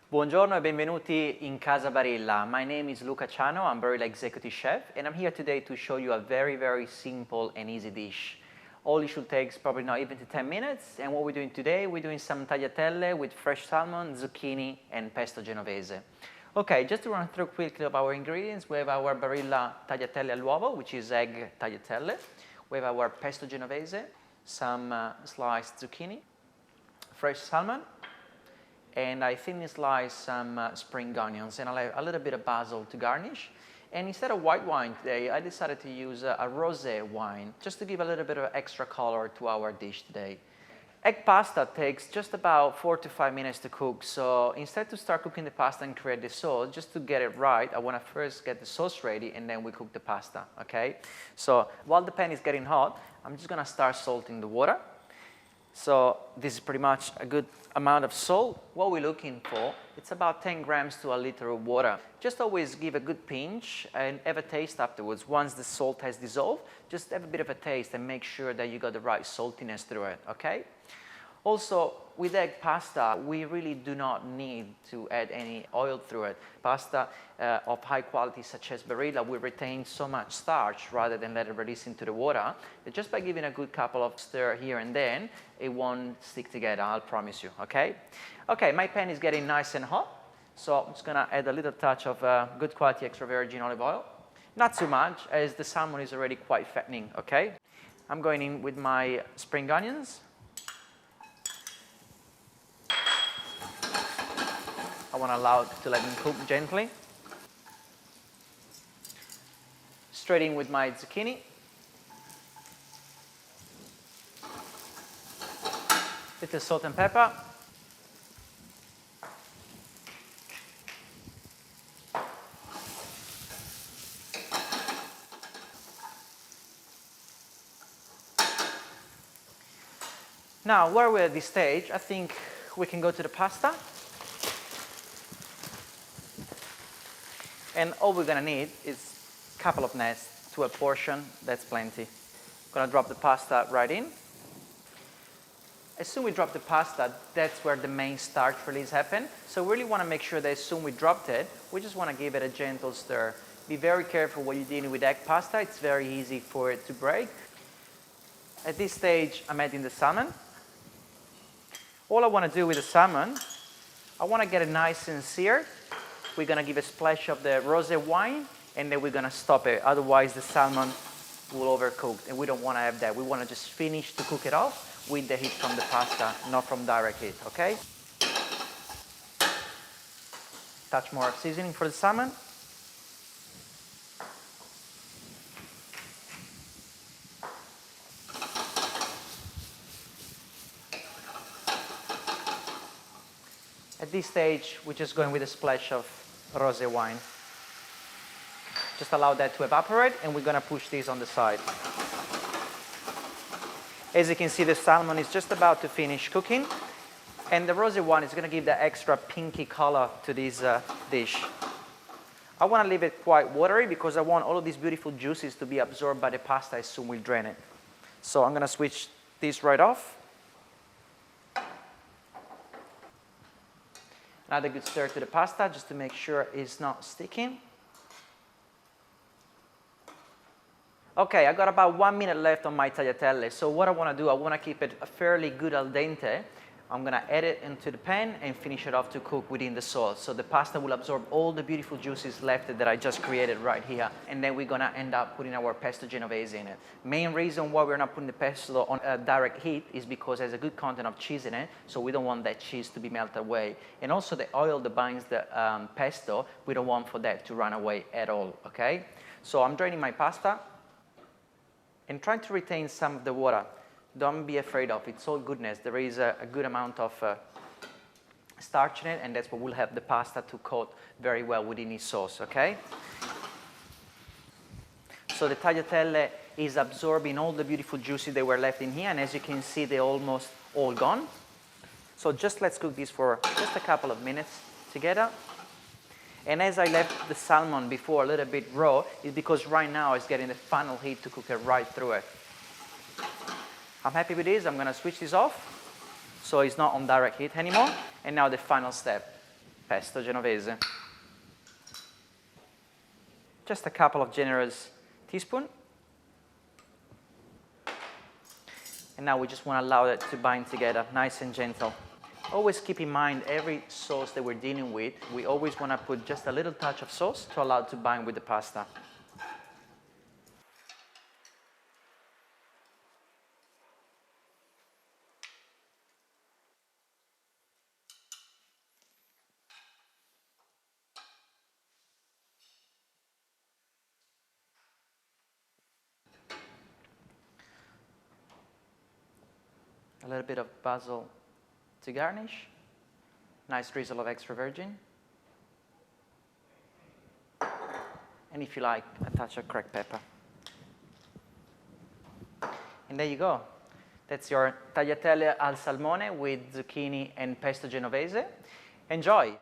Buongiorno e benvenuti in Casa Barilla. My name is Luca Ciano, I'm Barilla Executive Chef, and I'm here today to show you a very simple and easy dish. All it should take is probably not even to 10 minutes, and what we're doing today, we're doing some tagliatelle with fresh salmon, zucchini, and pesto genovese. Okay, just to run through quickly of our ingredients, we have our Barilla tagliatelle all'uovo, which is egg tagliatelle. We have our pesto genovese, some sliced zucchini, fresh salmon, and I thinly slice some spring onions, and I'll have a little bit of basil to garnish. And instead of white wine today, I decided to use a rosé wine, just to give a little bit of extra color to our dish today. Egg pasta takes just about 4 to 5 minutes to cook, so instead to start cooking the pasta and create the sauce, just to get it right, I want to first get the sauce ready and then we cook the pasta, okay? So while the pan is getting hot, I'm just going to start salting the water. So this is pretty much a good amount of salt. What we're looking for, it's about 10 grams to a liter of water. Just always give a good pinch and have a taste afterwards. Once the salt has dissolved, just have a bit of a taste and make sure that you got the right saltiness through it, okay? Also, with egg pasta, we really do not need to add any oil through it. Pasta of high quality such as Barilla will retain so much starch rather than let it release into the water. But just by giving a good couple of stir here and then, it won't stick together, I'll promise you, okay? Okay, my pan is getting nice and hot, so I'm just gonna add a little touch of good quality extra virgin olive oil. Not too much, as the salmon is already quite fattening, okay? I'm going in with my spring onions. I want to allow it to let them cook gently. Straight in with my zucchini. Little salt and pepper. Now, while we're at this stage, I think we can go to the pasta. And all we're gonna need is a couple of nets to a portion, that's plenty. I'm gonna drop the pasta right in. As soon as we drop the pasta, that's where the main starch release happens. So we really wanna make sure that as soon as we dropped it, we just wanna give it a gentle stir. Be very careful when you're dealing with egg pasta, it's very easy for it to break. At this stage, I'm adding the salmon. All I wanna do with the salmon, I wanna get it nice and seared. We're gonna give a splash of the rosé wine, and then we're gonna stop it. Otherwise, the salmon will overcook, and we don't wanna have that. We wanna just finish to cook it off with the heat from the pasta, not from direct heat, okay? Touch more seasoning for the salmon. At this stage, we're just going with a splash of rosé wine. Just allow that to evaporate, and we're gonna push this on the side. As you can see, the salmon is just about to finish cooking, and the rosé wine is gonna give that extra pinky color to this dish. I wanna leave it quite watery because I want all of these beautiful juices to be absorbed by the pasta as soon as we drain it. So I'm gonna switch this right off. Another good stir to the pasta just to make sure it's not sticking. Okay, I got about 1 minute left on my tagliatelle. So what I want to do, I want to keep it a fairly good al dente. I'm going to add it into the pan and finish it off to cook within the sauce. So the pasta will absorb all the beautiful juices left that I just created right here. And then we're going to end up putting our pesto genovese in it. Main reason why we're not putting the pesto on direct heat is because there's a good content of cheese in it. So we don't want that cheese to be melted away. And also the oil that binds the pesto, we don't want for that to run away at all, okay? So I'm draining my pasta and trying to retain some of the water. Don't be afraid of it. It's all goodness. There is a good amount of starch in it, and that's what will help the pasta to coat very well within its sauce, okay? So the tagliatelle is absorbing all the beautiful juices that were left in here, and as you can see, they're almost all gone. So just let's cook this for just a couple of minutes together. And as I left the salmon before a little bit raw, is because right now it's getting the final heat to cook it right through it. I'm happy with this. I'm going to switch this off so it's not on direct heat anymore. And now the final step. pesto genovese. Just a couple of generous teaspoons. And now we just want to allow it to bind together, nice and gentle. Always keep in mind every sauce that we're dealing with, we always want to put just a little touch of sauce to allow it to bind with the pasta. A little bit of basil to garnish. Nice drizzle of extra virgin. And if you like, a touch of cracked pepper. And there you go. That's your tagliatelle al salmone with zucchini and pesto genovese. Enjoy!